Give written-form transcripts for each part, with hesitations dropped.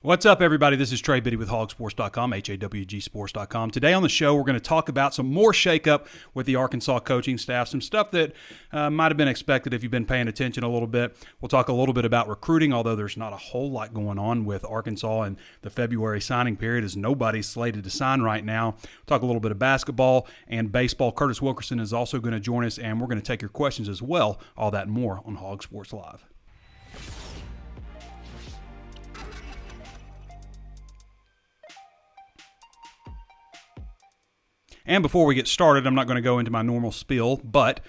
What's up, everybody? This is Trey Biddy with HawgSports.com, HawgSports.com. Today on the show, we're going to talk about some more shakeup with the Arkansas coaching staff, some stuff that might have been expected if you've been paying attention a little bit. We'll talk a little bit about recruiting, although there's not a whole lot going on with Arkansas and the February signing period, as nobody's slated to sign right now. We'll talk a little bit of basketball and baseball. Curtis Wilkerson is also going to join us, and we're going to take your questions as well. All that and more on Hog Sports Live. And before we get started, I'm not going to go into my normal spiel, but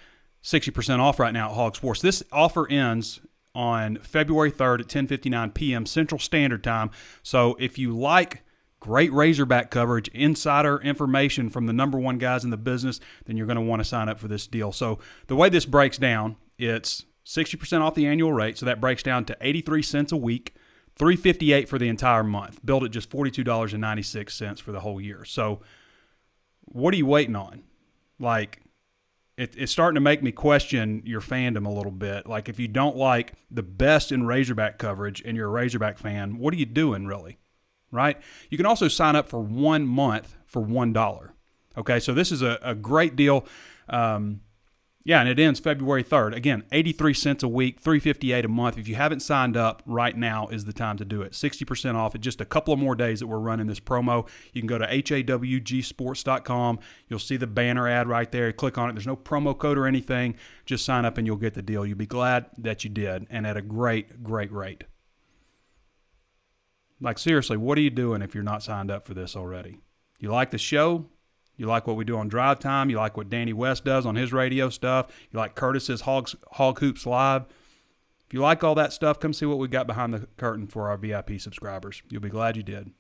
60% off right now at Hog Sports. This offer ends on February 3rd at 10:59 p.m. Central Standard Time. So if you like great Razorback coverage, insider information from the number one guys in the business, then you're going to want to sign up for this deal. So the way this breaks down, it's 60% off the annual rate. So that breaks down to 83 cents a week, $3.58 for the entire month. Billed at just $42.96 for the whole year. So what are you waiting on? Like, it's starting to make me question your fandom a little bit. Like, if you don't like the best in Razorback coverage and you're a Razorback fan, what are you doing, really? Right? You can also sign up for 1 month for $1. Okay, so this is a great deal. And it ends February 3rd. Again, 83 cents a week, $3.58 a month. If you haven't signed up, right now is the time to do it. 60% off. It's just a couple of more days that we're running this promo. You can go to HawgSports.com. You'll see the banner ad right there. Click on it. There's no promo code or anything. Just sign up and you'll get the deal. You'll be glad that you did, and at a great, great rate. Like, seriously, what are you doing if you're not signed up for this already? You like the show? You like what we do on Drive Time. You like what Danny West does on his radio stuff. You like Curtis's Hog Hoops Live. If you like all that stuff, come see what we got behind the curtain for our VIP subscribers. You'll be glad you did.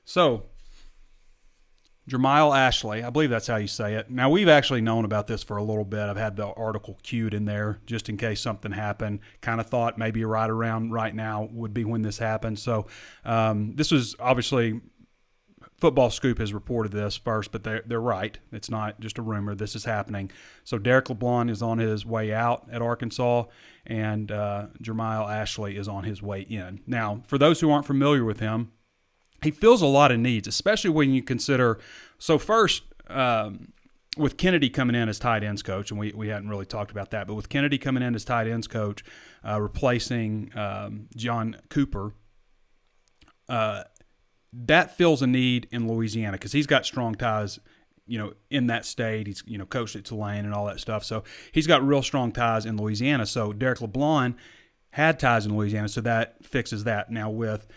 So, Jermiel Ashley, I believe that's how you say it. Now, we've actually known about this for a little bit. I've had the article queued in there just in case something happened. Kind of thought maybe right around right now would be when this happened. So this was obviously, Football Scoop has reported this first, but they're right. It's not just a rumor. This is happening. So Derek LeBlanc is on his way out at Arkansas, and Jermiel Ashley is on his way in. Now, for those who aren't familiar with him, he fills a lot of needs, especially when you consider. So first, with Kennedy coming in as tight ends coach, and we hadn't really talked about that, but with Kennedy coming in as tight ends coach, replacing John Cooper, that fills a need in Louisiana because he's got strong ties, in that state. He's, coached at Tulane and all that stuff. So he's got real strong ties in Louisiana. So Derek LeBlanc had ties in Louisiana, so that fixes that. Now with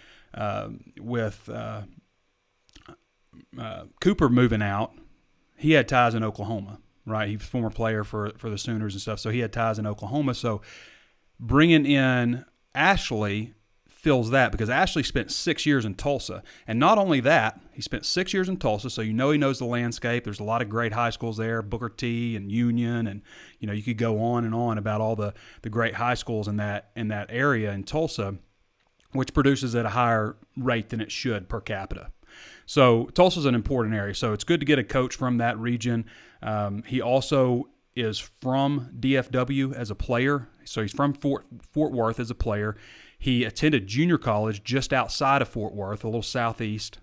Cooper moving out, he had ties in Oklahoma, right? He was a former player for the Sooners and stuff, so he had ties in Oklahoma. So bringing in Ashley fills that because Ashley spent 6 years in Tulsa. And not only that, he spent 6 years in Tulsa, so he knows the landscape. There's a lot of great high schools there, Booker T and Union, and you could go on and on about all the great high schools in that area in Tulsa, which produces at a higher rate than it should per capita. So Tulsa's an important area. So it's good to get a coach from that region. He also is from DFW as a player. So he's from Fort Worth as a player. He attended junior college just outside of Fort Worth, a little southeast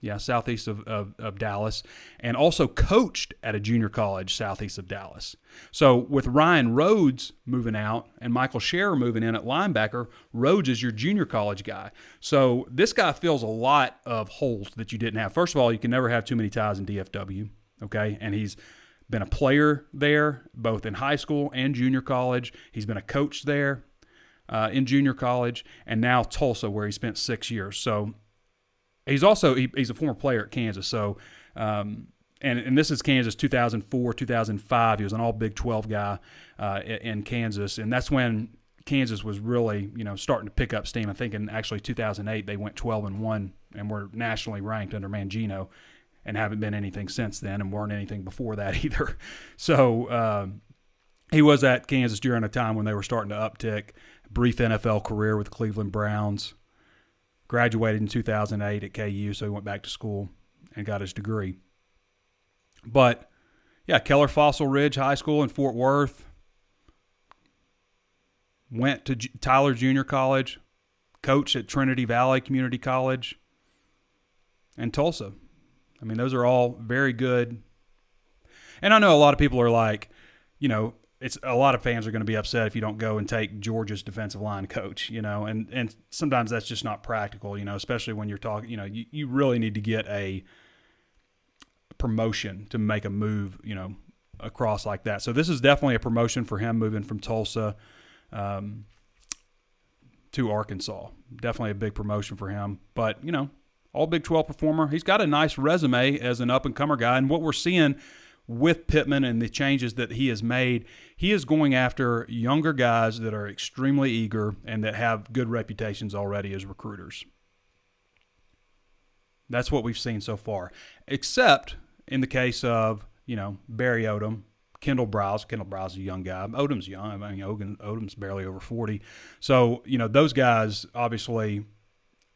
of Dallas, and also coached at a junior college southeast of Dallas. So with Ryan Rhodes moving out and Michael Scherer moving in at linebacker, Rhodes is your junior college guy. So this guy fills a lot of holes that you didn't have. First of all, you can never have too many ties in DFW, okay? And he's been a player there, both in high school and junior college. He's been a coach there in junior college, and now Tulsa, where he spent 6 years. So he's a former player at Kansas. So, and this is Kansas 2004, 2005. He was an all Big 12 guy in Kansas, and that's when Kansas was really, starting to pick up steam. I think in actually 2008 they went 12-1 and were nationally ranked under Mangino, and haven't been anything since then, and weren't anything before that either. So he was at Kansas during a time when they were starting to uptick. Brief NFL career with the Cleveland Browns. Graduated in 2008 at KU, so he went back to school and got his degree. But, yeah, Keller Fossil Ridge High School in Fort Worth. went to Tyler Junior College, coached at Trinity Valley Community College, and Tulsa. I mean, those are all very good. And I know a lot of people are like, it's a lot of fans are going to be upset if you don't go and take Georgia's defensive line coach, and sometimes that's just not practical, especially when you're talking, you really need to get a promotion to make a move, across like that. So this is definitely a promotion for him moving from Tulsa to Arkansas. Definitely a big promotion for him. But, all Big 12 performer. He's got a nice resume as an up-and-comer guy. And what we're seeing with Pittman and the changes that he has made, he is going after younger guys that are extremely eager and that have good reputations already as recruiters. That's what we've seen so far. Except in the case of, Barry Odom, Kendall Browse. Kendall Browse is a young guy. Odom's young. I mean, Odom's barely over 40. So, those guys obviously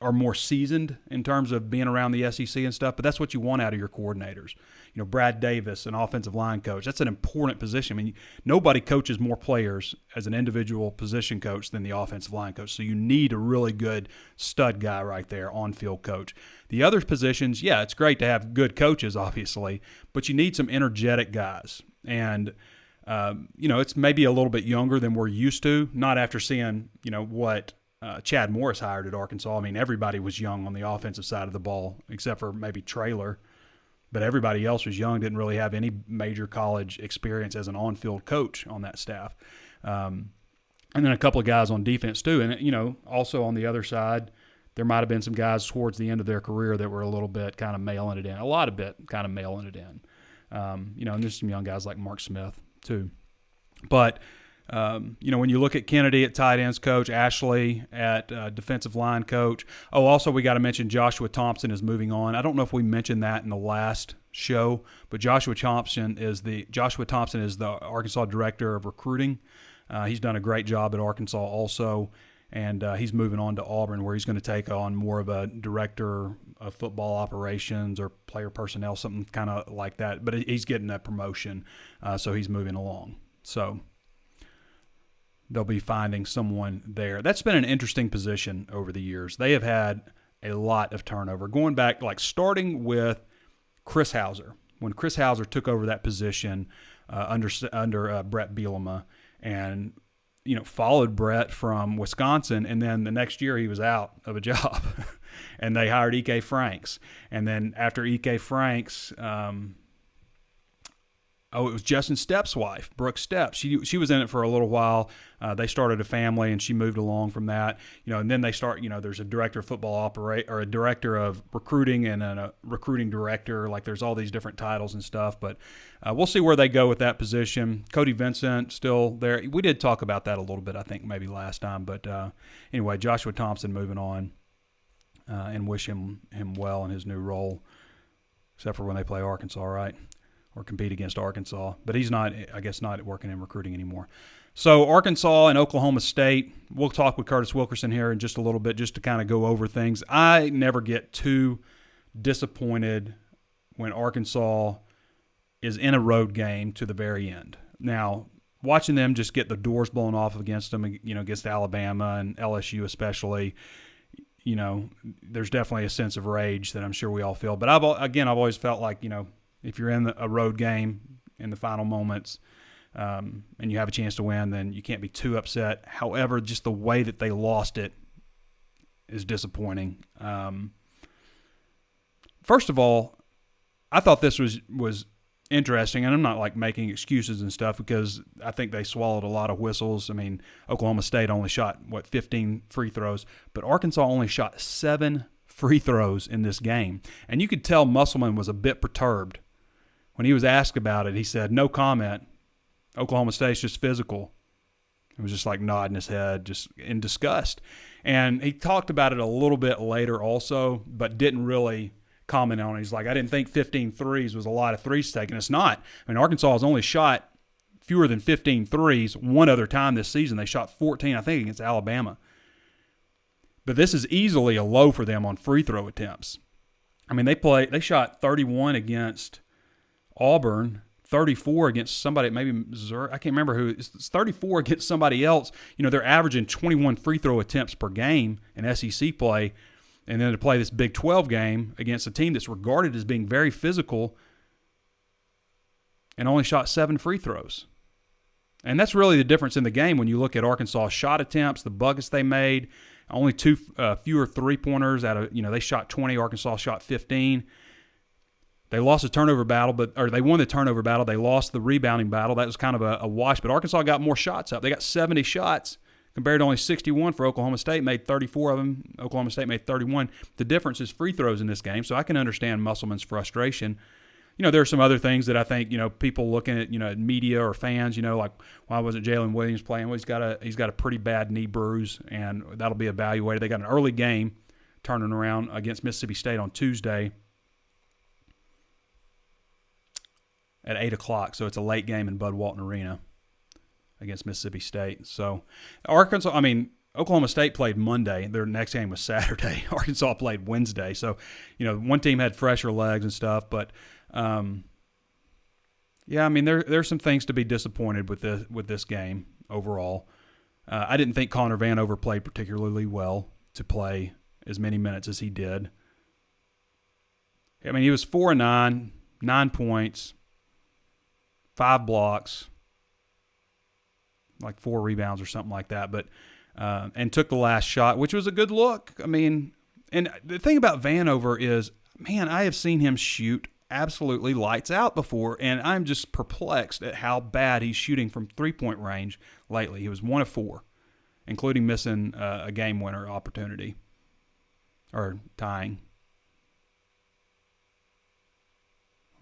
are more seasoned in terms of being around the SEC and stuff, but that's what you want out of your coordinators. Brad Davis, an offensive line coach, that's an important position. I mean, nobody coaches more players as an individual position coach than the offensive line coach. So you need a really good stud guy right there, on-field coach. The other positions, yeah, it's great to have good coaches, obviously, but you need some energetic guys. And, it's maybe a little bit younger than we're used to, not after seeing, what Chad Morris hired at Arkansas. I mean, everybody was young on the offensive side of the ball, except for maybe Traylor. But everybody else was young, didn't really have any major college experience as an on-field coach on that staff. And then a couple of guys on defense too. And, also on the other side, there might have been some guys towards the end of their career that were a little bit kind of mailing it in. A lot of bit kind of mailing it in. And there's some young guys like Mark Smith too. But when you look at Kennedy at tight ends coach, Ashley at defensive line coach. Oh, also we got to mention Joshua Thompson is moving on. I don't know if we mentioned that in the last show, but Joshua Thompson is the Arkansas director of recruiting. He's done a great job at Arkansas also, and he's moving on to Auburn, where he's going to take on more of a director of football operations or player personnel, something kind of like that. But he's getting that promotion, so he's moving along. So they'll be finding someone there. That's been an interesting position over the years. They have had a lot of turnover. Going back, starting with Chris Hauser. When Chris Hauser took over that position under Brett Bielema and, followed Brett from Wisconsin, and then the next year he was out of a job. And they hired E.K. Franks. And then after E.K. Franks it was Justin Stepp's wife, Brooke Stepp. She was in it for a little while. They started a family, and she moved along from that. And then they start. There's a director of football or a director of recruiting and a recruiting director. There's all these different titles and stuff. But we'll see where they go with that position. Cody Vincent still there. We did talk about that a little bit, I think, maybe last time. But anyway, Joshua Thompson moving on, and wish him well in his new role, except for when they play Arkansas, right? Or compete against Arkansas. But he's not working in recruiting anymore. So Arkansas and Oklahoma State, we'll talk with Curtis Wilkerson here in just a little bit just to kind of go over things. I never get too disappointed when Arkansas is in a road game to the very end. Now, watching them just get the doors blown off against them, against Alabama and LSU especially, there's definitely a sense of rage that I'm sure we all feel. But I've always felt like, if you're in a road game in the final moments and you have a chance to win, then you can't be too upset. However, just the way that they lost it is disappointing. First of all, I thought this was interesting, and I'm not making excuses and stuff because I think they swallowed a lot of whistles. I mean, Oklahoma State only shot, 15 free throws, but Arkansas only shot 7 free throws in this game. And you could tell Musselman was a bit perturbed. When he was asked about it, he said, no comment. Oklahoma State's just physical. He was just nodding his head, just in disgust. And he talked about it a little bit later also, but didn't really comment on it. He's like, I didn't think 15 threes was a lot of threes taken. It's not. I mean, Arkansas has only shot fewer than 15 threes one other time this season. They shot 14, I think, against Alabama. But this is easily a low for them on free throw attempts. I mean, they shot 31 against Auburn, 34 against somebody, maybe Missouri. I can't remember who. It's 34 against somebody else. They're averaging 21 free throw attempts per game in SEC play. And then to play this Big 12 game against a team that's regarded as being very physical and only shot 7 free throws. And that's really the difference in the game when you look at Arkansas shot attempts, the buckets they made, only fewer three-pointers out of, they shot 20, Arkansas shot 15. They lost the turnover battle, or they won the turnover battle. They lost the rebounding battle. That was kind of a wash, but Arkansas got more shots up. They got 70 shots compared to only 61 for Oklahoma State, made 34 of them. Oklahoma State made 31. The difference is free throws in this game, so I can understand Musselman's frustration. There are some other things that I think, people looking at, media or fans, like, why wasn't Jalen Williams playing? Well, he's got a pretty bad knee bruise, and that'll be evaluated. They got an early game turning around against Mississippi State on Tuesday at 8 o'clock, so it's a late game in Bud Walton Arena against Mississippi State. So Oklahoma State played Monday. Their next game was Saturday. Arkansas played Wednesday. So, one team had fresher legs and stuff. But, there's some things to be disappointed with this game overall. I didn't think Connor Vanover played particularly well to play as many minutes as he did. He was 4-9, 9 points, 5 blocks, like 4 rebounds or something like that, but and took the last shot, which was a good look. And the thing about Vanover is, man, I have seen him shoot absolutely lights out before, and I'm just perplexed at how bad he's shooting from three-point range lately. He was 1 of 4, including missing a game-winner opportunity, or tying.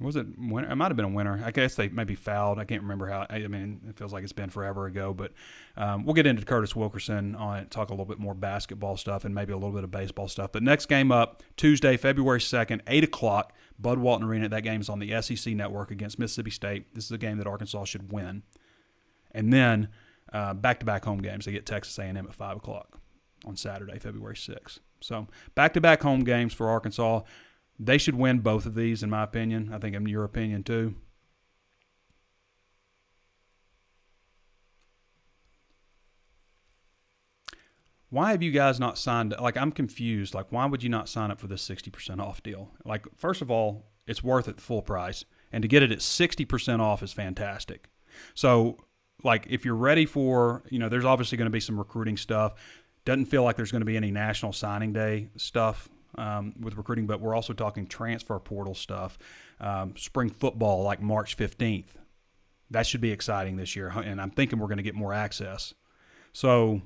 Was it winner? It might have been a winner. I guess they maybe fouled. I can't remember how. It feels like it's been forever ago. But we'll get into Curtis Wilkerson on it, talk a little bit more basketball stuff and maybe a little bit of baseball stuff. But next game up, Tuesday, February 2nd, 8 o'clock, Bud Walton Arena. That game is on the SEC Network against Mississippi State. This is a game that Arkansas should win. And then back-to-back home games. They get Texas A&M at 5 o'clock on Saturday, February 6th. So back-to-back home games for Arkansas. They should win both of these, in my opinion. I think in your opinion, too. Why have you guys not signed? I'm confused. Why would you not sign up for this 60% off deal? First of all, it's worth it the full price. And to get it at 60% off is fantastic. So, if you're ready for, there's obviously going to be some recruiting stuff. Doesn't feel like there's going to be any National Signing Day stuff with recruiting, but we're also talking transfer portal stuff, spring football like March 15th. That should be exciting this year, and I'm thinking we're going to get more access. So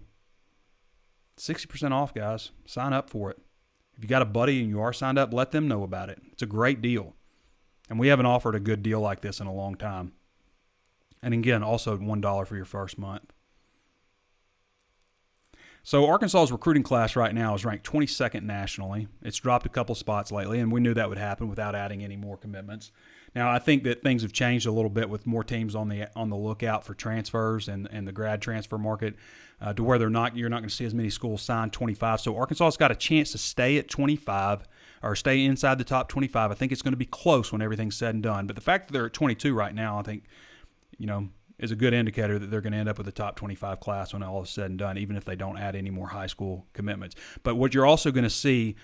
60% off, guys. Sign up for it. If you got a buddy and you are signed up, let them know about it. It's a great deal, and we haven't offered a good deal like this in a long time. And again, also $1 for your first month. So Arkansas's recruiting class right now is ranked 22nd nationally. It's dropped a couple spots lately, and we knew that would happen without adding any more commitments. Now, I think that things have changed a little bit with more teams on the lookout for transfers and the grad transfer market to where you're not going to see as many schools sign 25. So Arkansas's got a chance to stay at 25 or stay inside the top 25. I think it's going to be close when everything's said and done. But the fact that they're at 22 right now, I think, is a good indicator that they're going to end up with a top 25 class when all is said and done, even if they don't add any more high school commitments. But what you're also going to see,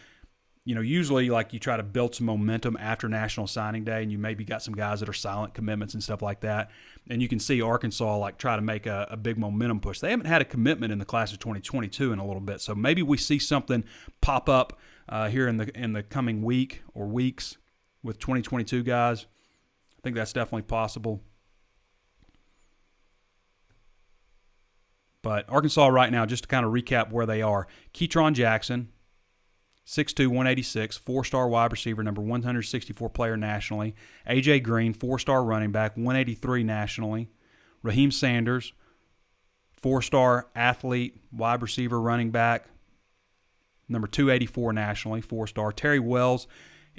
usually you try to build some momentum after National Signing Day, and you maybe got some guys that are silent commitments and stuff like that. And you can see Arkansas try to make a big momentum push. They haven't had a commitment in the class of 2022 in a little bit, so maybe we see something pop up here in the coming week or weeks with 2022 guys. I think that's definitely possible. But Arkansas right now, just to kind of recap where they are, Ketron Jackson, 6'2", 186, 4-star wide receiver, number 164 player nationally. A.J. Green, 4-star running back, 183 nationally. Raheem Sanders, 4-star athlete, wide receiver, running back, number 284 nationally, 4-star. Terry Wells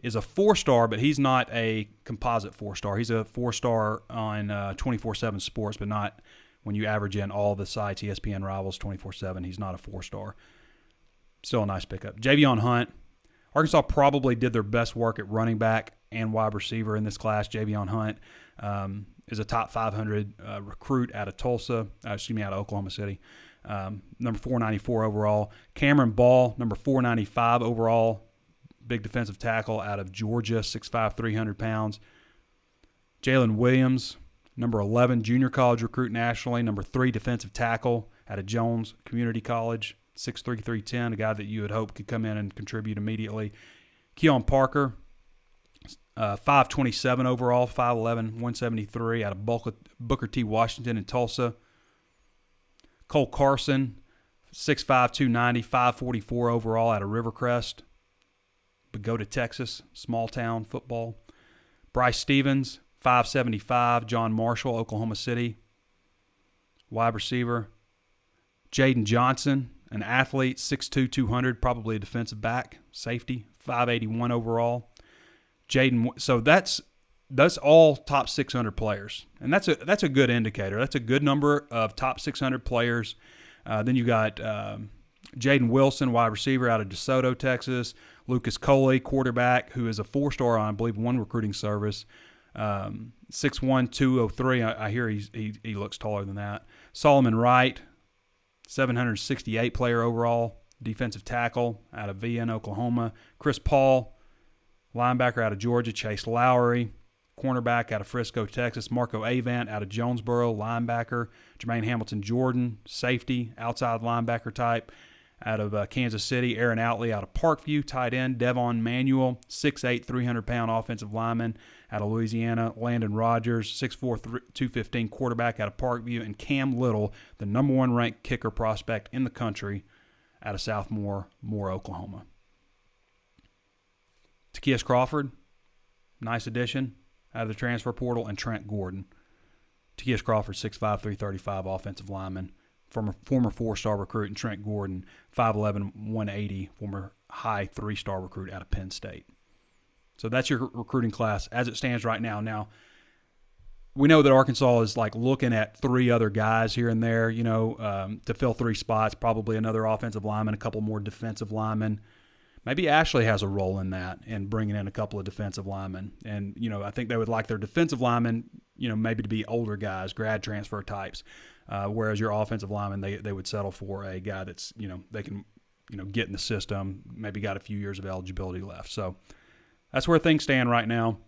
is a 4-star, but he's not a composite 4-star. He's a 4-star on 24/7 Sports, but not when you average in all the sites, ESPN Rivals, 24/7. He's not a 4-star. Still a nice pickup. Javion Hunt. Arkansas probably did their best work at running back and wide receiver in this class. Javion Hunt is a top 500 recruit out of Tulsa, out of Oklahoma City. Number 494 overall. Cameron Ball, number 495 overall, big defensive tackle out of Georgia, 6'5", 300 pounds. Jalen Williams, number 11 junior college recruit nationally, number 3 defensive tackle out of Jones Community College, 6'3", 310, a guy that you would hope could come in and contribute immediately. Keon Parker, 5'27 overall, 5'11", 173 out of Booker T. Washington in Tulsa. Cole Carson, 6'5", 290, 5'44 overall out of Rivercrest, Bogota, Texas, small town football. Bryce Stevens, 5'75", John Marshall, Oklahoma City, wide receiver. Jaden Johnson, an athlete, 6'2", 200, probably a defensive back, safety, 5'81 overall. So that's all top 600 players, and that's a good indicator. That's a good number of top 600 players. Then you got Jaden Wilson, wide receiver out of DeSoto, Texas. Lucas Coley, quarterback, who is a 4-star on, I believe, one recruiting service. 6'1", 203. I hear he looks taller than that. Solomon Wright, 768 player overall, defensive tackle out of VN, Oklahoma. Chris Paul, linebacker out of Georgia. Chase Lowry, cornerback out of Frisco, Texas. Marco Avant out of Jonesboro, linebacker. Jermaine Hamilton Jordan, safety, outside linebacker type out of Kansas City. Aaron Outley out of Parkview, tight end. Devon Manuel, 6'8", 300-pound offensive lineman out of Louisiana. Landon Rogers, 6'4", 215, quarterback out of Parkview. And Cam Little, the number 1 ranked kicker prospect in the country out of South Moore, Oklahoma. Takias Crawford, nice addition out of the transfer portal. And Trent Gordon. Takias Crawford, 6'5", 335, offensive lineman. Former 4-star recruit. And Trent Gordon, 5'11", 180, former high 3-star recruit out of Penn State. So that's your recruiting class as it stands right now. Now, we know that Arkansas is like looking at 3 other guys here and there, to fill 3 spots, probably another offensive lineman, a couple more defensive linemen. Maybe Ashley has a role in that and bringing in a couple of defensive linemen. And, I think they would like their defensive linemen, maybe to be older guys, grad transfer types, whereas your offensive linemen, they would settle for a guy that's, they can, get in the system, maybe got a few years of eligibility left. So that's where things stand right now.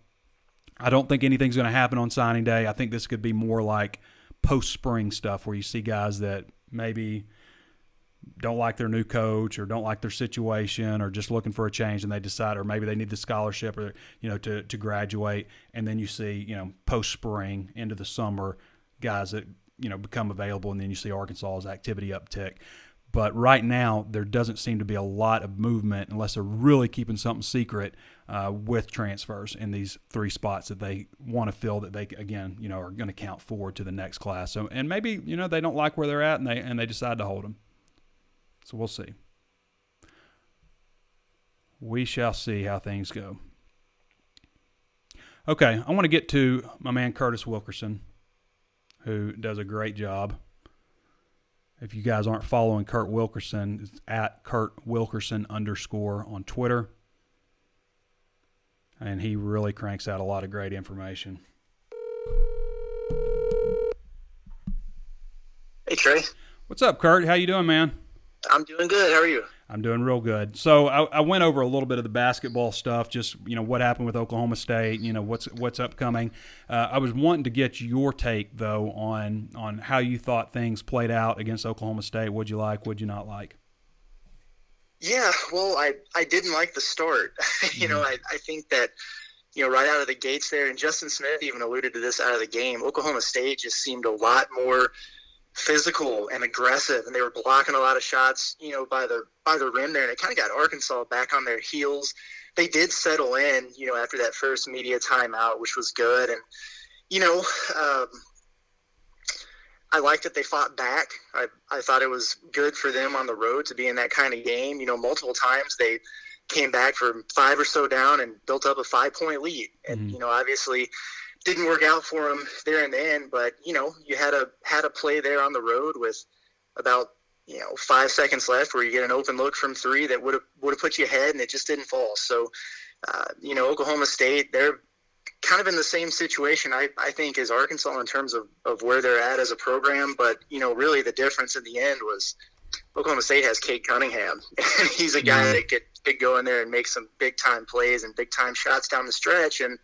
I don't think anything's going to happen on signing day. I think this could be more like post-spring stuff where you see guys that maybe don't like their new coach or don't like their situation or just looking for a change, and they decide, or maybe they need the scholarship or to graduate, and then you see post-spring into the summer guys that become available, and then you see Arkansas's activity uptick. But right now, there doesn't seem to be a lot of movement unless they're really keeping something secret with transfers in these 3 spots that they want to fill that they, again, are going to count forward to the next class. So, and maybe, they don't like where they're at and they decide to hold them. So we'll see. We shall see how things go. Okay, I want to get to my man Curtis Wilkerson, who does a great job. If you guys aren't following Kurt Wilkerson, it's at Kurt Wilkerson _ on Twitter. And he really cranks out a lot of great information. Hey, Trey. What's up, Kurt? How you doing, man? I'm doing good. How are you? I'm doing real good. So I went over a little bit of the basketball stuff, just what happened with Oklahoma State, what's upcoming. I was wanting to get your take though on how you thought things played out against Oklahoma State. What'd you like? What'd you not like? Yeah, well, I didn't like the start. I think that right out of the gates there, and Justin Smith even alluded to this out of the game. Oklahoma State just seemed a lot more physical and aggressive, and they were blocking a lot of shots, by the rim there, and it kind of got Arkansas back on their heels. They did settle in, after that first media timeout, which was good, and I liked that they fought back. I thought it was good for them on the road to be in that kind of game. Multiple times they came back from 5 or so down and built up a 5-point lead, and obviously didn't work out for them there in the end, but you had a play there on the road with about 5 seconds left where you get an open look from three that would have put you ahead, and it just didn't fall. So, Oklahoma State, they're kind of in the same situation, I think, as Arkansas in terms of where they're at as a program. But, really the difference in the end was Oklahoma State has Cade Cunningham, and he's a guy that could go in there and make some big-time plays and big-time shots down the stretch. And,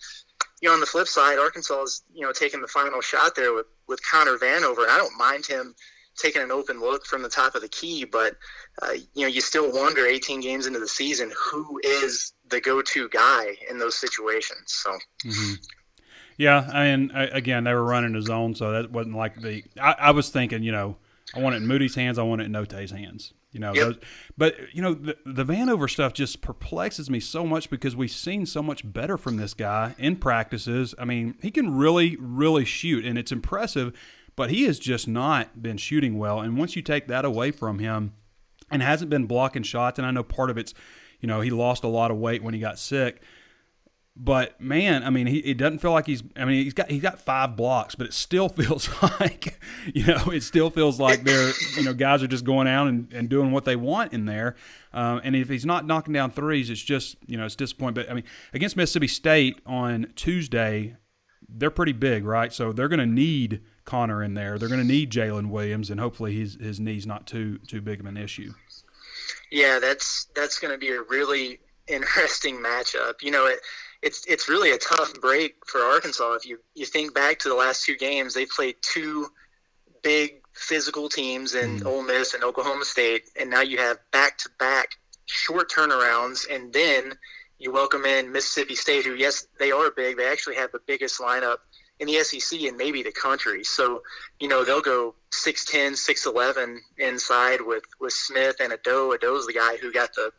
on the flip side, Arkansas is, taking the final shot there with Connor Vanover. I don't mind him taking an open look from the top of the key, but, you still wonder 18 games into the season, who is the go-to guy in those situations. So, Yeah, I mean, again, they were running a zone, so that wasn't like I was thinking, I want it in Moody's hands, I want it in Note's hands. But the Vanover stuff just perplexes me so much because we've seen so much better from this guy in practices. I mean, he can really, really shoot, and it's impressive, but he has just not been shooting well. And once you take that away from him and hasn't been blocking shots, and I know part of it's, he lost a lot of weight when he got sick. But man, I mean, it doesn't feel like he's got 5 blocks, but it still feels like, it still feels like they're, guys are just going out and doing what they want in there. And if he's not knocking down threes, it's just, it's disappointing. But I mean, against Mississippi State on Tuesday, they're pretty big, right? So they're going to need Connor in there. They're going to need Jalen Williams, and hopefully his knee's not too big of an issue. Yeah, that's going to be a really interesting matchup. It's really a tough break for Arkansas. If you think back to the last 2 games, they played 2 big physical teams in Ole Miss and Oklahoma State, and now you have back-to-back short turnarounds, and then you welcome in Mississippi State, who, yes, they are big. They actually have the biggest lineup in the SEC and maybe the country. So, they'll go 6'10", 6'11" inside with Smith and Ado. Ado's the guy who got the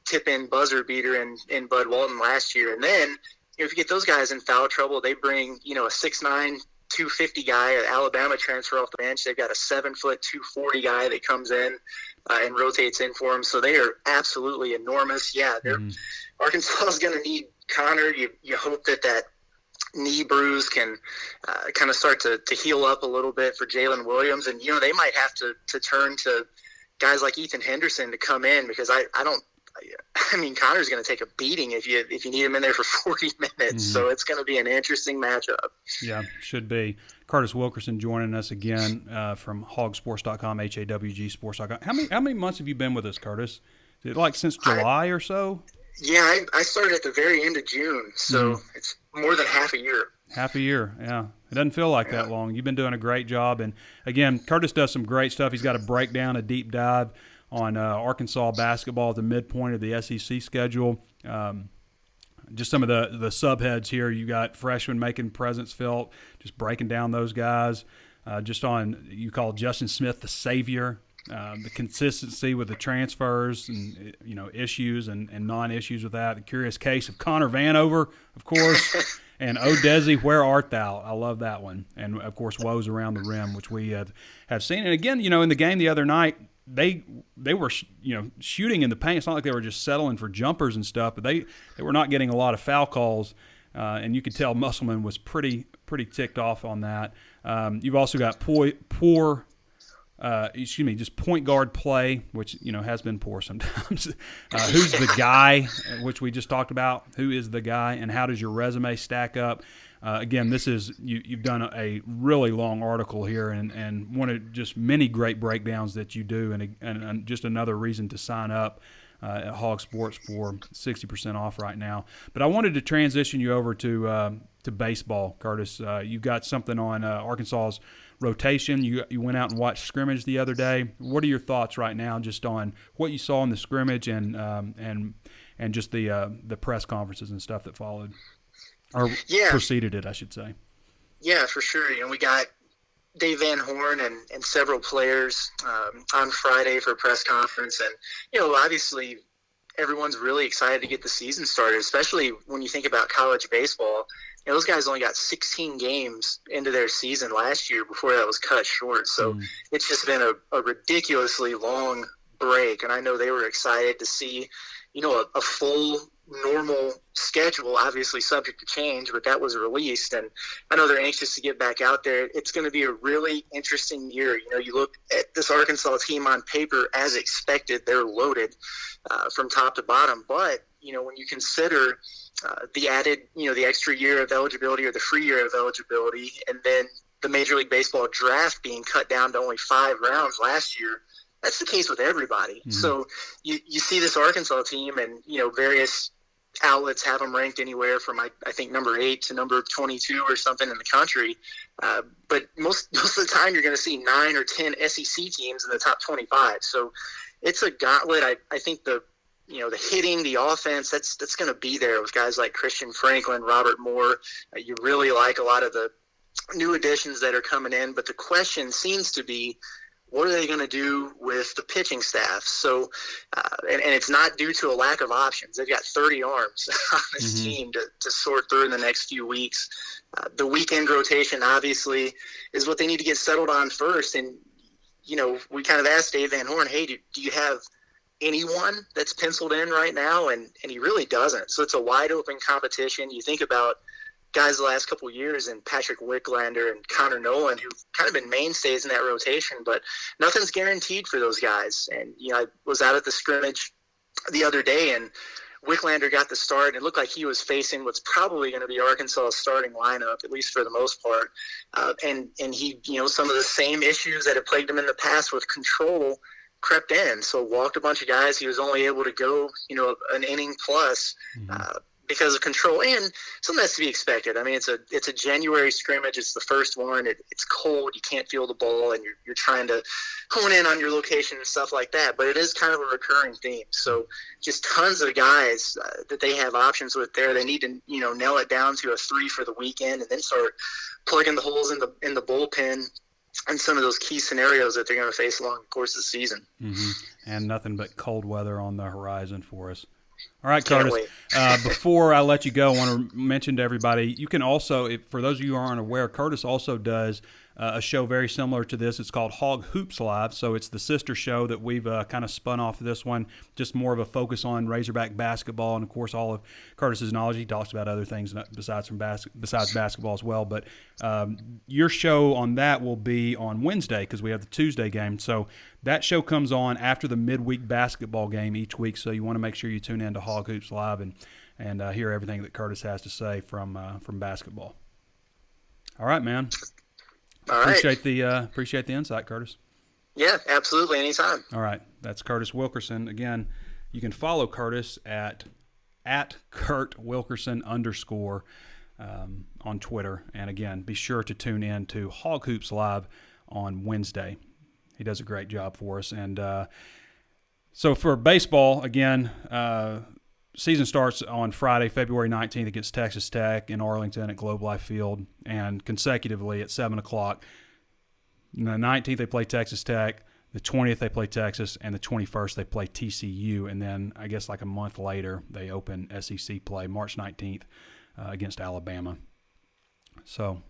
tip-in buzzer beater in Bud Walton last year. And then, if you get those guys in foul trouble, they bring, a 6'9", 250 guy, an Alabama transfer off the bench. They've got a 7-foot, 240 guy that comes in and rotates in for them. So they are absolutely enormous. Yeah, Arkansas is going to need Connor. You hope that knee bruise can kind of start to heal up a little bit for Jalen Williams. And, they might have to turn to guys like Ethan Henderson to come in, because Connor's going to take a beating if you need him in there for 40 minutes. So it's going to be an interesting matchup. Yeah, should be. Curtis Wilkerson joining us again from HawgSports.com, HawgSports.com. How many months have you been with us, Curtis? Is it like since July or so? Yeah, I started at the very end of June, so it's more than half a year. Half a year, yeah. It doesn't feel like that long. You've been doing a great job. And, again, Curtis does some great stuff. He's got a breakdown, a deep dive on Arkansas basketball at the midpoint of the SEC schedule. Just some of the subheads here. You got freshmen making presence felt, just breaking down those guys. You call Justin Smith the savior. The consistency with the transfers and issues and non-issues with that. The curious case of Connor Vanover, of course, and Odesi, where art thou? I love that one. And, of course, woes around the rim, which we have seen. And, again, in the game the other night, they were shooting in the paint. It's not like they were just settling for jumpers and stuff, but they were not getting a lot of foul calls, and you could tell Musselman was pretty ticked off on that. You've also got just point guard play, which has been poor sometimes. Who's the guy, which we just talked about? Who is the guy, and how does your resume stack up? Again, this is you've done a really long article here, and one of just many great breakdowns that you do, and just another reason to sign up at HawgSports for 60% off right now. But I wanted to transition you over to baseball, Curtis. You've got something on Arkansas's rotation. You went out and watched scrimmage the other day. What are your thoughts right now, just on what you saw in the scrimmage and just the press conferences and stuff that followed? Or preceded it, I should say. Yeah, for sure. We got Dave Van Horn and several players on Friday for a press conference. And, obviously everyone's really excited to get the season started, especially when you think about college baseball. Those guys only got 16 games into their season last year before that was cut short. So it's just been a ridiculously long break. And I know they were excited to see, a full normal schedule, obviously subject to change, but that was released. And I know they're anxious to get back out there. It's going to be a really interesting year. You look at this Arkansas team on paper, as expected, they're loaded from top to bottom. But, when you consider the added, the extra year of eligibility or the free year of eligibility, and then the Major League Baseball draft being cut down to only 5 rounds last year, that's the case with everybody. Mm-hmm. So you see this Arkansas team, and, various outlets have them ranked anywhere from, I think, number 8 to number 22 or something in the country. But most of the time you're going to see 9 or 10 SEC teams in the top 25. So it's a gauntlet. I think the hitting, the offense, that's going to be there with guys like Christian Franklin, Robert Moore. You really like a lot of the new additions that are coming in. But the question seems to be, what are they going to do with the pitching staff? So, and it's not due to a lack of options. They've got 30 arms on this mm-hmm. team to sort through in the next few weeks. The weekend rotation, obviously, is what they need to get settled on first. And, we kind of asked Dave Van Horn, hey, do you have anyone that's penciled in right now? And he really doesn't. So it's a wide open competition. You think about guys the last couple of years, and Patrick Wicklander and Connor Nolan, who've kind of been mainstays in that rotation, but nothing's guaranteed for those guys. And, I was out at the scrimmage the other day, and Wicklander got the start, and it looked like he was facing what's probably going to be Arkansas's starting lineup, at least for the most part. And he, some of the same issues that have plagued him in the past with control crept in. So walked a bunch of guys. He was only able to go, an inning plus, mm-hmm. Because of control, and something that's to be expected. I mean, it's a January scrimmage. It's the first one. It's cold. You can't feel the ball, and you're trying to hone in on your location and stuff like that. But it is kind of a recurring theme. So just tons of guys that they have options with there. They need to nail it down to a 3 for the weekend, and then start plugging the holes in the bullpen and some of those key scenarios that they're going to face along the course of the season. Mm-hmm. And nothing but cold weather on the horizon for us. All right, Curtis, before I let you go, I want to mention to everybody, you can also, for those of you who aren't aware, Curtis also does a show very similar to this. It's called Hog Hoops Live, so it's the sister show that we've kind of spun off of this one, just more of a focus on Razorback basketball, and, of course, all of Curtis's knowledge. He talks about other things besides basketball as well, but your show on that will be on Wednesday because we have the Tuesday game, so that show comes on after the midweek basketball game each week, so you want to make sure you tune in to Hog Hoops Live and hear everything that Curtis has to say from basketball. All right, man. All right. Appreciate the insight, Curtis. Yeah, absolutely. Anytime. All right. That's Curtis Wilkerson. Again, you can follow Curtis at Kurt Wilkerson _ on Twitter. And again, be sure to tune in to Hog Hoops Live on Wednesday. He does a great job for us. And so for baseball, again, season starts on Friday, February 19th against Texas Tech in Arlington at Globe Life Field, and consecutively at 7 o'clock. On the 19th, they play Texas Tech. The 20th, they play Texas. And the 21st, they play TCU. And then, I guess like a month later, they open SEC play, March 19th, against Alabama. So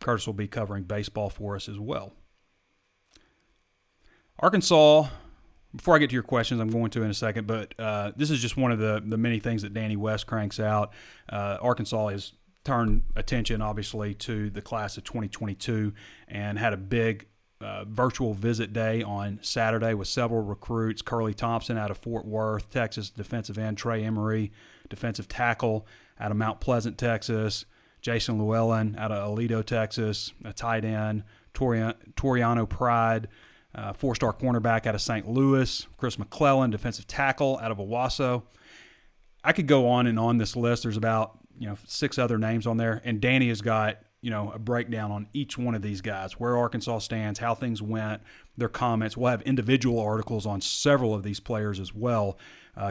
Curtis will be covering baseball for us as well. Arkansas, before I get to your questions, I'm going to in a second, but this is just one of the many things that Danny West cranks out. Arkansas has turned attention, obviously, to the class of 2022 and had a big virtual visit day on Saturday with several recruits. Curly Thompson out of Fort Worth, Texas, defensive end. Trey Emery, defensive tackle out of Mount Pleasant, Texas. Jason Llewellyn out of Aledo, Texas, a tight end. Toriano Pride, 4-star cornerback out of St. Louis. Chris McClellan, defensive tackle out of Owasso. I could go on and on this list. There's about 6 other names on there, and Danny has got a breakdown on each one of these guys, where Arkansas stands, how things went, their comments. We'll have individual articles on several of these players as well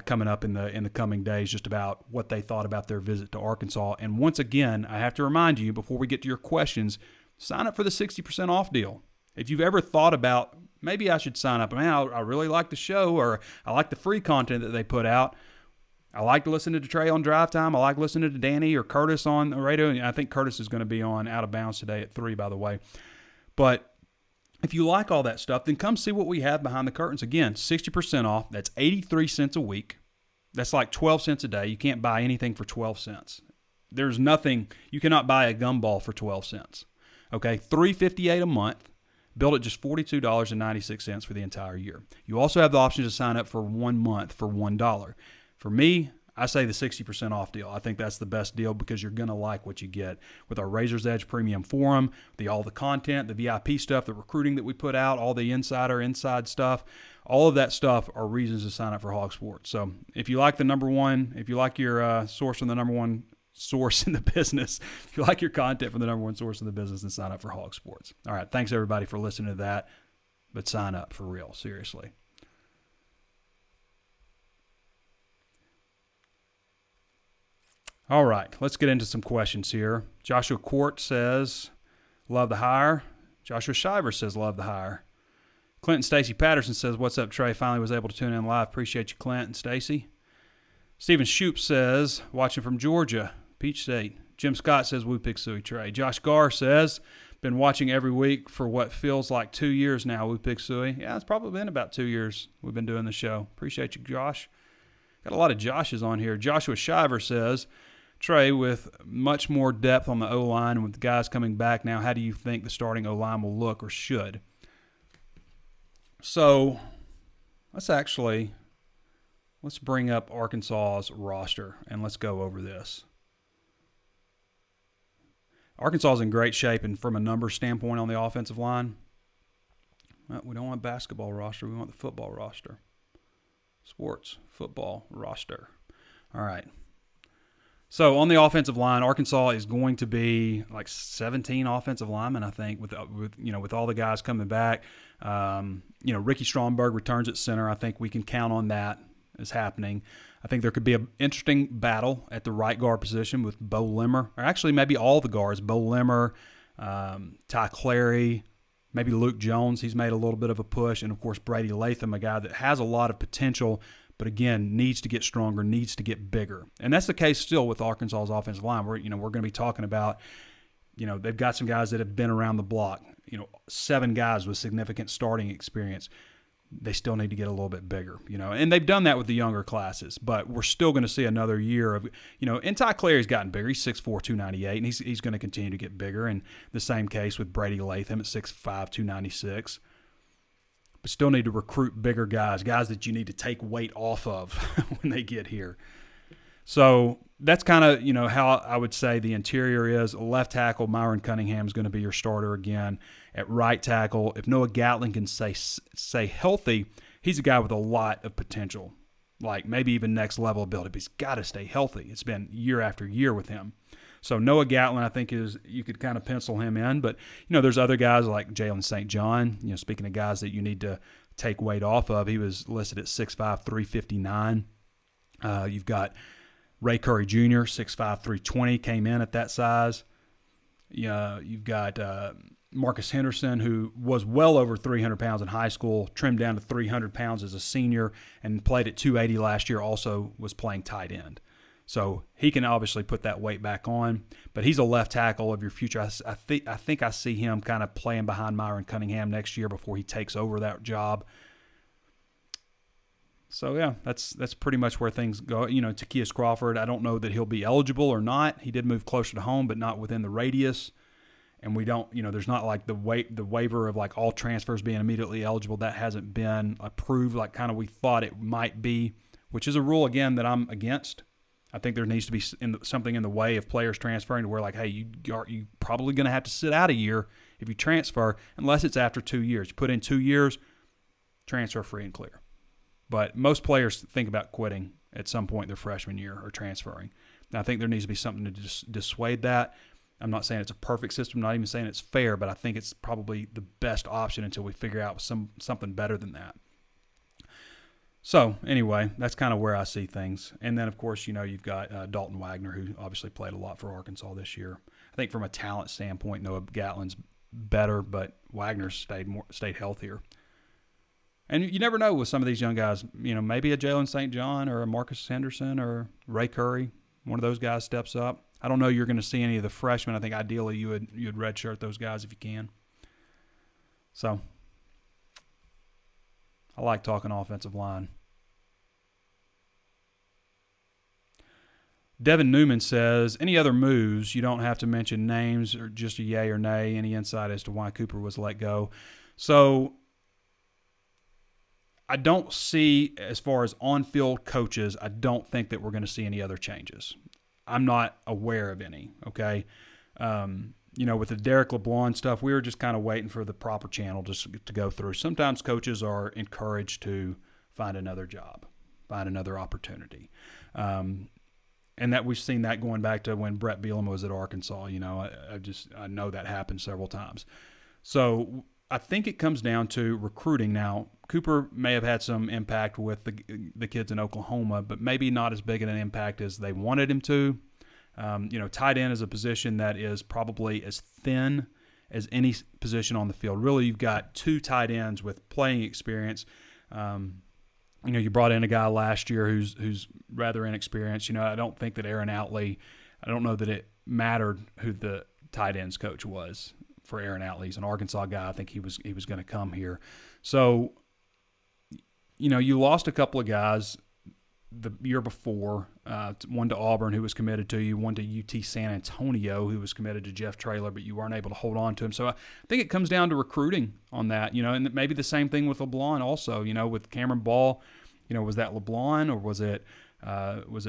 coming up in the coming days, just about what they thought about their visit to Arkansas. And once again, I have to remind you, before we get to your questions, sign up for the 60% off deal. If you've ever thought about, maybe I should sign up, I really like the show, or I like the free content that they put out. I like to listen to Trey on Drive Time. I like listening to Danny or Curtis on the radio. And I think Curtis is going to be on Out of Bounds today at 3, by the way. But if you like all that stuff, then come see what we have behind the curtains. Again, 60% off. That's 83 cents a week. That's like 12 cents a day. You can't buy anything for 12 cents. There's nothing, you cannot buy a gumball for 12 cents. Okay, $3.58 a month. Billed at just $42.96 for the entire year. You also have the option to sign up for 1 month for $1. For me, I say the 60% off deal. I think that's the best deal because you're going to like what you get with our Razor's Edge Premium Forum, all the content, the VIP stuff, the recruiting that we put out, all the inside stuff. All of that stuff are reasons to sign up for HawgSports. So if you like the number one, if you like your source from the number one source in the business, if you like your content from the number one source in the business, then sign up for HawgSports. All right, thanks everybody for listening to that, but sign up for real, seriously. All right, let's get into some questions here. Joshua Court says, love the hire. Joshua Shiver says, love the hire. Clinton Stacy Patterson says, what's up, Trey? Finally was able to tune in live. Appreciate you, Clint and Stacy. Stephen Shoup says, watching from Georgia, Peach State. Jim Scott says, woo pig suey, Trey. Josh Garr says, been watching every week for what feels like 2 years now, woo pig suey. Yeah, it's probably been about 2 years we've been doing the show. Appreciate you, Josh. Got a lot of Joshes on here. Joshua Shiver says, Trey, with much more depth on the O-line and with the guys coming back now, how do you think the starting O-line will look or should? So let's bring up Arkansas's roster and let's go over this. Arkansas is in great shape and from a numbers standpoint on the offensive line. Well, we don't want basketball roster. We want the football roster. Sports, football roster. All right. So on the offensive line, Arkansas is going to be like 17 offensive linemen, I think, with all the guys coming back. Ricky Stromberg returns at center. I think we can count on that as happening. I think there could be an interesting battle at the right guard position with Bo Limmer, or actually maybe all the guards, Bo Limmer, Ty Clary, maybe Luke Jones. He's made a little bit of a push, and of course Brady Latham, a guy that has a lot of potential, but again, needs to get stronger, needs to get bigger. And that's the case still with Arkansas's offensive line. We're going to be talking about, they've got some guys that have been around the block, 7 guys with significant starting experience. They still need to get a little bit bigger, and they've done that with the younger classes, but we're still going to see another year of, and Ty Clary's gotten bigger. He's 6'4", 298, and he's going to continue to get bigger. And the same case with Brady Latham at 6'5", 296. But still need to recruit bigger guys that you need to take weight off of when they get here. So that's kind of, how I would say the interior is. Left tackle, Myron Cunningham is going to be your starter again. At right tackle, if Noah Gatlin can stay healthy, he's a guy with a lot of potential, like maybe even next level ability, but he's got to stay healthy. It's been year after year with him. So Noah Gatlin, I think, you could kind of pencil him in. But, there's other guys like Jalen St. John, speaking of guys that you need to take weight off of. He was listed at 6'5", 359. You've got Ray Curry Jr., 6'5", 320, came in at that size. You've got Marcus Henderson, who was well over 300 pounds in high school, trimmed down to 300 pounds as a senior, and played at 280 last year, also was playing tight end. So he can obviously put that weight back on, but he's a left tackle of your future. I think I see him kind of playing behind Myron Cunningham next year before he takes over that job. So, yeah, that's pretty much where things go. Takias Crawford, I don't know that he'll be eligible or not. He did move closer to home, but not within the radius. And we don't, there's not like the waiver of like all transfers being immediately eligible. That hasn't been approved like kind of we thought it might be, which is a rule, again, that I'm against. I think there needs to be something in the way of players transferring to where, like, hey, you probably going to have to sit out a year if you transfer, unless it's after 2 years. You put in 2 years, transfer free and clear. But most players think about quitting at some point their freshman year or transferring. And I think there needs to be something to dissuade that. I'm not saying it's a perfect system, not even saying it's fair, but I think it's probably the best option until we figure out something better than that. So, anyway, that's kind of where I see things. And then, of course, you've got Dalton Wagner, who obviously played a lot for Arkansas this year. I think from a talent standpoint, Noah Gatlin's better, but Wagner stayed healthier. And you never know with some of these young guys, maybe a Jalen St. John or a Marcus Henderson or Ray Curry, one of those guys steps up. I don't know you're going to see any of the freshmen. I think ideally you would redshirt those guys if you can. So I like talking offensive line. Devin Newman says, any other moves? You don't have to mention names or just a yay or nay. Any insight as to why Cooper was let go? So I don't see, as far as on-field coaches, I don't think that we're going to see any other changes. I'm not aware of any, okay? With the Derek LeBlanc stuff, we were just kind of waiting for the proper channel just to go through. Sometimes coaches are encouraged to find another job, find another opportunity. And that we've seen that going back to when Brett Bielema was at Arkansas. I know that happened several times. So I think it comes down to recruiting. Now, Cooper may have had some impact with the kids in Oklahoma, but maybe not as big an impact as they wanted him to. Tight end is a position that is probably as thin as any position on the field. Really, you've got two tight ends with playing experience. You brought in a guy last year who's rather inexperienced. I don't think that Aaron Outley, I don't know that it mattered who the tight ends coach was for Aaron Outley. He's an Arkansas guy. I think he was going to come here. So, you lost a couple of guys the year before, one to Auburn who was committed to you, one to UT San Antonio who was committed to Jeff Traylor, but you weren't able to hold on to him. So I think it comes down to recruiting on that, and maybe the same thing with LeBlanc also, with Cameron Ball, was that LeBlanc or was it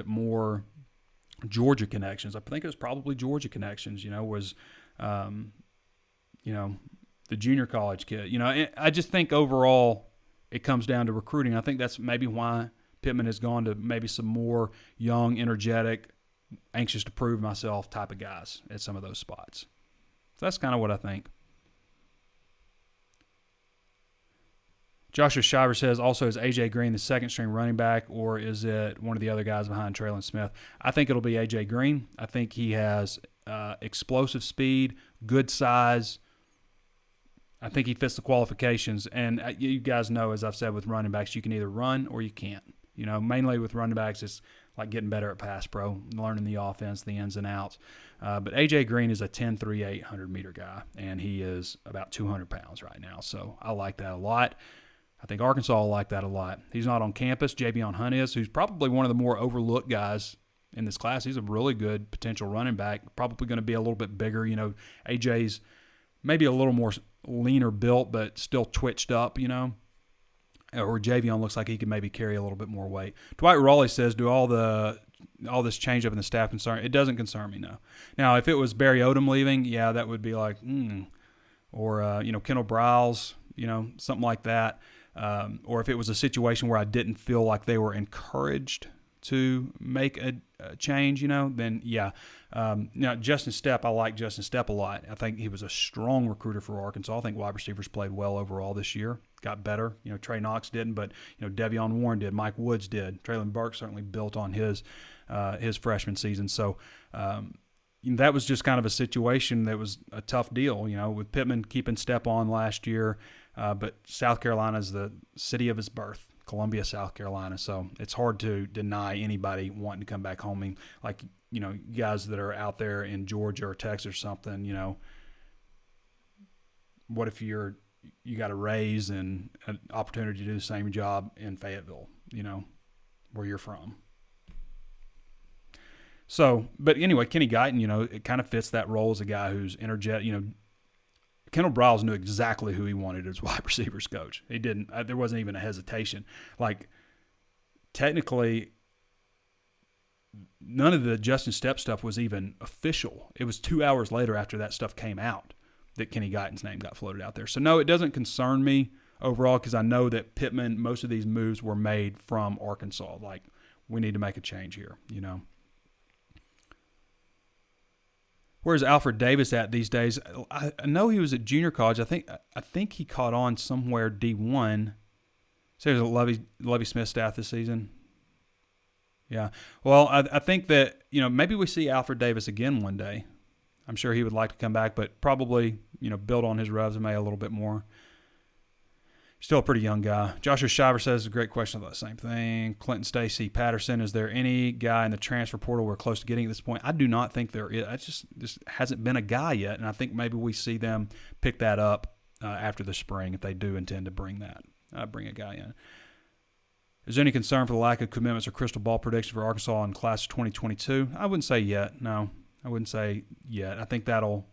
more Georgia connections? I think it was probably Georgia connections, the junior college kid. I just think overall it comes down to recruiting. I think that's maybe why Pittman has gone to maybe some more young, energetic, anxious to prove myself type of guys at some of those spots. So that's kind of what I think. Joshua Shiver says, also, is A.J. Green the second-string running back, or is it one of the other guys behind Traylon Smith? I think it'll be A.J. Green. I think he has explosive speed, good size. I think he fits the qualifications. And you guys know, as I've said with running backs, you can either run or you can't. Mainly with running backs, it's like getting better at pass pro, learning the offense, the ins and outs. But A.J. Green is a 10.38 100-meter guy, and he is about 200 pounds right now. So I like that a lot. I think Arkansas will like that a lot. He's not on campus. Javion Hunt is, who's probably one of the more overlooked guys in this class. He's a really good potential running back, probably going to be a little bit bigger. AJ's maybe a little more leaner built, but still twitched up, Or Javion looks like he can maybe carry a little bit more weight. Dwight Raleigh says, do all this change up in the staff concern? It doesn't concern me, no. Now, if it was Barry Odom leaving, yeah, that would be like, Or, Kendall Briles, something like that. Or if it was a situation where I didn't feel like they were encouraged to make a change, then yeah. Now, Justin Stepp, I like Justin Stepp a lot. I think he was a strong recruiter for Arkansas. I think wide receivers played well overall this year, got better. Trey Knox didn't, but, Devion Warren did, Mike Woods did. Traylon Burke certainly built on his freshman season. So that was just kind of a situation that was a tough deal, with Pittman keeping Stepp on last year. But South Carolina is the city of his birth, Columbia, South Carolina. So it's hard to deny anybody wanting to come back home. I mean, like, guys that are out there in Georgia or Texas or something, what if you got a raise and an opportunity to do the same job in Fayetteville, where you're from? So, but anyway, Kenny Guyton, it kind of fits that role as a guy who's energetic, Kendall Briles knew exactly who he wanted as wide receivers coach. He didn't. There wasn't even a hesitation. Like, technically, none of the Justin Stepp stuff was even official. It was 2 hours later after that stuff came out that Kenny Guyton's name got floated out there. So, no, it doesn't concern me overall because I know that Pittman, most of these moves were made from Arkansas. Like, we need to make a change here, Where's Alfred Davis at these days? I know he was at junior college. I think he caught on somewhere D1. So he was at Lovie Smith staff this season. Yeah. Well, I think that, maybe we see Alfred Davis again one day. I'm sure he would like to come back, but probably, build on his resume a little bit more. Still a pretty young guy. Joshua Shiver says, a great question about the same thing. Clinton Stacy Patterson, is there any guy in the transfer portal we're close to getting at this point? I do not think there is. I just hasn't been a guy yet, and I think maybe we see them pick that up after the spring if they do intend to bring a guy in. Is there any concern for the lack of commitments or crystal ball predictions for Arkansas in class of 2022? I wouldn't say yet. No, I wouldn't say yet. I think that'll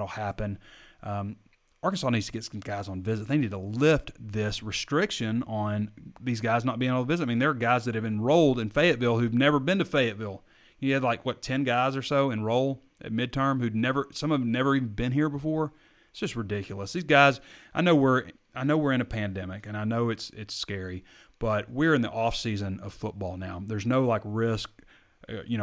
happen. Arkansas needs to get some guys on visit. They need to lift this restriction on these guys not being able to visit. I mean, there are guys that have enrolled in Fayetteville who've never been to Fayetteville. You had 10 guys or so enroll at midterm some of them never even been here before. It's just ridiculous. These guys, I know we're in a pandemic, and I know it's scary, but we're in the off season of football now. There's no risk,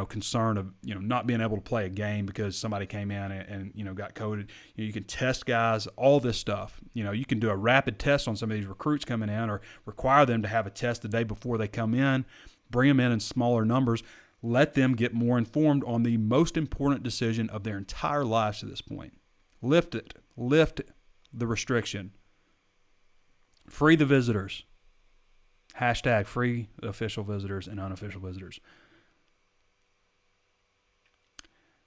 concern of not being able to play a game because somebody came in and got coded. You can test guys, all this stuff. You can do a rapid test on some of these recruits coming in, or require them to have a test the day before they come in. Bring them in smaller numbers. Let them get more informed on the most important decision of their entire lives to this point. Lift it. Lift the restriction. Free the visitors. Hashtag free the official visitors and unofficial visitors.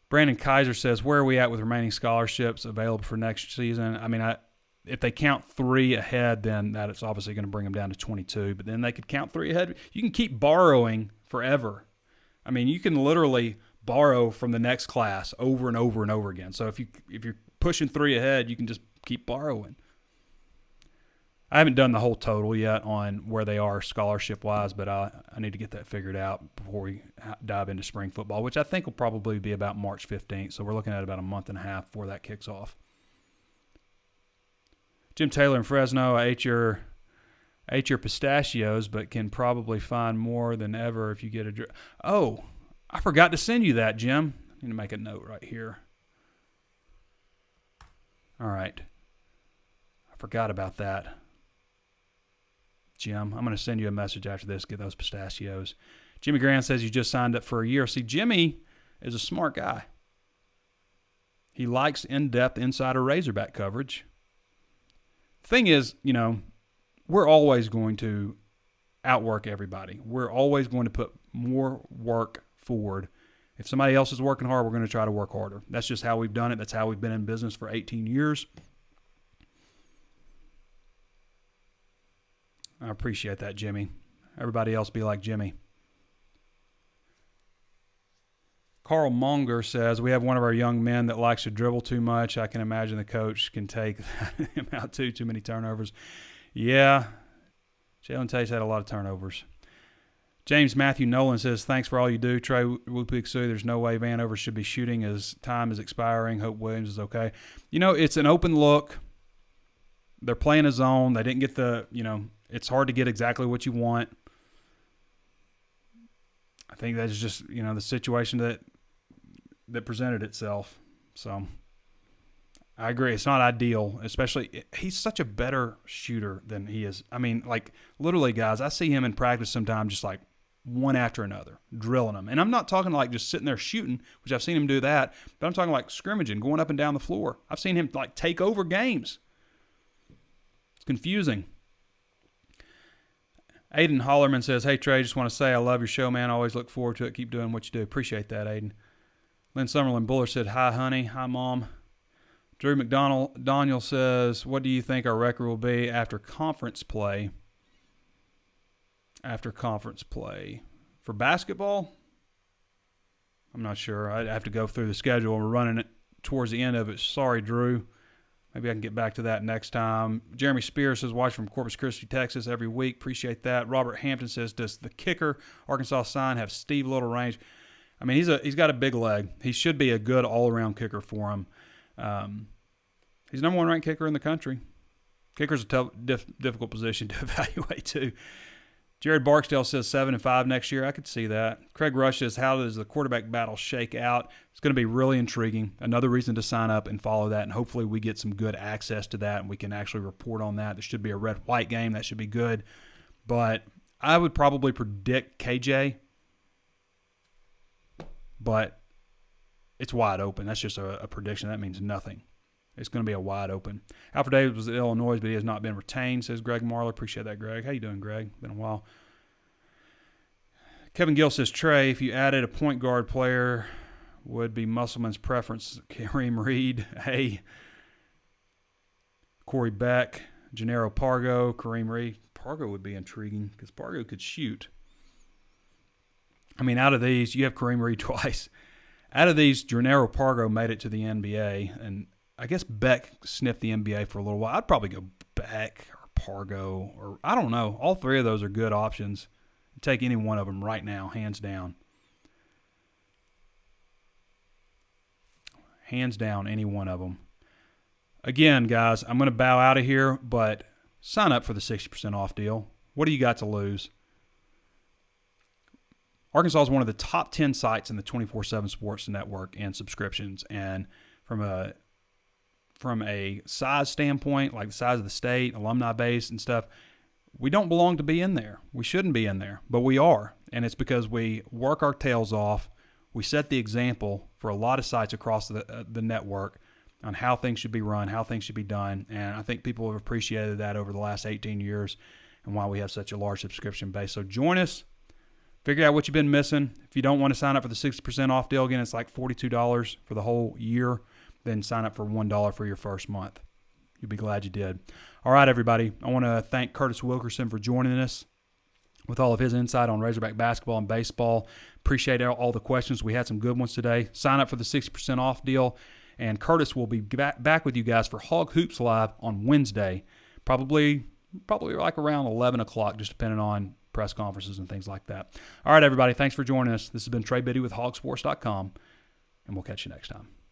Brandon Kaiser says, where are we at with remaining scholarships available for next season? I mean, if they count 3 ahead, then that it's obviously going to bring them down to 22. But then they could count 3 ahead. You can keep borrowing forever. I mean, you can literally borrow from the next class over and over and over again. So if you're pushing 3 ahead, you can just keep borrowing. I haven't done the whole total yet on where they are scholarship-wise, but I need to get that figured out before we dive into spring football, which I think will probably be about March 15th. So we're looking at about a month and a half before that kicks off. Jim Taylor in Fresno, I ate your pistachios, but can probably find more than ever if you get a – oh, I forgot to send you that, Jim. I need to make a note right here. All right. I forgot about that. Jim, I'm going to send you a message after this. Get those pistachios. Jimmy Grant says you just signed up for a year. See, Jimmy is a smart guy. He likes in-depth insider Razorback coverage. Thing is, we're always going to outwork everybody. We're always going to put more work forward. If somebody else is working hard, we're going to try to work harder. That's just how we've done it. That's how we've been in business for 18 years. I appreciate that, Jimmy. Everybody else be like Jimmy. Carl Monger says, we have one of our young men that likes to dribble too much. I can imagine the coach can take him out too many turnovers. Yeah, Jalen Tate's had a lot of turnovers. James Matthew Nolan says, thanks for all you do, Trey Wupiksu. There's no way Vanover should be shooting as time is expiring. Hope Williams is okay. It's an open look. They're playing a zone. They didn't get it's hard to get exactly what you want. I think that's just, the situation that presented itself. So I agree. It's not ideal, especially he's such a better shooter than he is. I mean, literally, guys, I see him in practice sometimes just one after another, drilling them. And I'm not talking just sitting there shooting, which I've seen him do that, but I'm talking scrimmaging, going up and down the floor. I've seen him take over games. It's confusing. Aiden Hollerman says, hey, Trey, just want to say I love your show, man. I always look forward to it. Keep doing what you do. Appreciate that, Aiden. Lynn Summerlin Buller said, hi, honey. Hi, Mom. Drew McDonald Daniel says, what do you think our record will be after conference play? After conference play. For basketball? I'm not sure. I'd have to go through the schedule. We're running it towards the end of it. Sorry, Drew. Maybe I can get back to that next time. Jeremy Spears says, watch from Corpus Christi, Texas every week. Appreciate that. Robert Hampton says, does the kicker Arkansas sign have Steve Little range? I mean, he's got a big leg. He should be a good all-around kicker for him. He's number 1 ranked kicker in the country. Kicker's a difficult position to evaluate, too. Jared Barksdale says 7-5 next year. I could see that. Craig Rush says, how does the quarterback battle shake out? It's going to be really intriguing. Another reason to sign up and follow that, and hopefully we get some good access to that and we can actually report on that. There should be a red-white game. That should be good. But I would probably predict KJ, but it's wide open. That's just a prediction. That means nothing. It's going to be a wide open. Alfred Davis was at Illinois, but he has not been retained, says Greg Marler. Appreciate that, Greg. How you doing, Greg? Been a while. Kevin Gill says, Trey, if you added a point guard player, would be Musselman's preference. Kareem Reed. Hey. Corey Beck. Gennaro Pargo, Kareem Reed. Pargo would be intriguing because Pargo could shoot. I mean, out of these, you have Kareem Reed twice. Out of these, Gennaro Pargo made it to the NBA, and I guess Beck sniffed the NBA for a little while. I'd probably go Beck or Pargo, or I don't know. All three of those are good options. Take any one of them right now, hands down. Hands down, any one of them. Again, guys, I'm going to bow out of here, but sign up for the 60% off deal. What do you got to lose? Arkansas is one of the top 10 sites in the 24/7 Sports Network and subscriptions. And from a size standpoint, like the size of the state, alumni base and stuff, we don't belong to be in there. We shouldn't be in there, but we are. And it's because we work our tails off. We set the example for a lot of sites across the network on how things should be run, how things should be done. And I think people have appreciated that over the last 18 years and why we have such a large subscription base. So join us. Figure out what you've been missing. If you don't want to sign up for the 60% off deal, again, it's like $42 for the whole year. Then sign up for $1 for your first month. You'll be glad you did. All right, everybody. I want to thank Curtis Wilkerson for joining us with all of his insight on Razorback basketball and baseball. Appreciate all the questions. We had some good ones today. Sign up for the 60% off deal. And Curtis will be back with you guys for Hog Hoops Live on Wednesday, probably like around 11 o'clock, just depending on press conferences and things like that. All right, everybody. Thanks for joining us. This has been Trey Biddy with HawgSports.com, and we'll catch you next time.